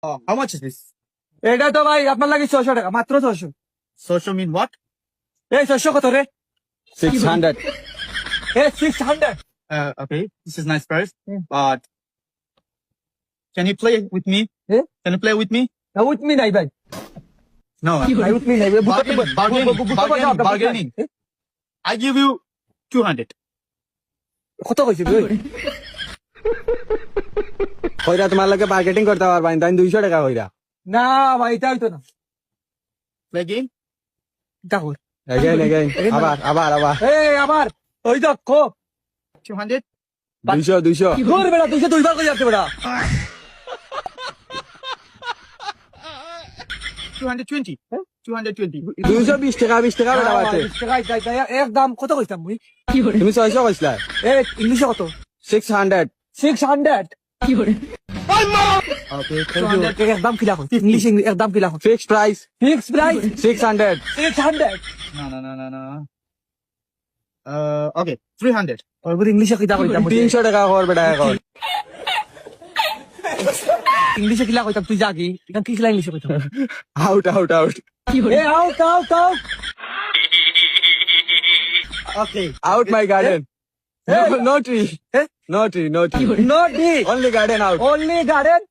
How much is this? এটা তো ভাই আপনার লাগে 600 টাকা, মাত্র 600। Social mean what? এই 600 কত রে? 600. 600। Okay, this is nice price, but can you play with me? Eh? Can you play with me? না উইথ মি নাই ভাই, No. নাই উইথ মি নাই। Bargaining. I give you 200. কত কইছিস ভাই? কইরা তোমার লাগে মার্কেটিং করতে পারবা না, 200 টাকা কইরা। না ভাই এটা হইতো না। Play game? দেখো Again. আবার। এই আবার ওই দেখো 200? 200. দূর বেটা, 200 দুইবার কই যাচ্ছে বেটা। 220. 220. 220 টাকা, 20 টাকা বেটা বাতে। একদম কত কইতাম মুই? তুমি 600 কইছলা। এ ইংলিশে কত? 600. 600। Okay, একদম কিলা কই? ইংলিশে একদম কিলা কই? Fixed price. Fix price 600. 600। No. Okay, 300. ওই বলি ইংলিশে কিলা কইতাম? 300 টাকা কর বেটা এখন। ইংলিশে কিলা কইতাম তুই জাগি, এখন কি কিলা ইংলিশে কইতাম? Out. এ out. Okay. Out my garden. No tree. Eh? No tree. No ডি, Only garden out. only garden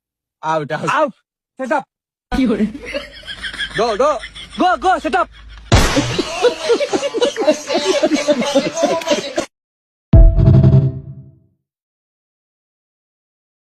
Out. out. Set up. Go. Go, set up.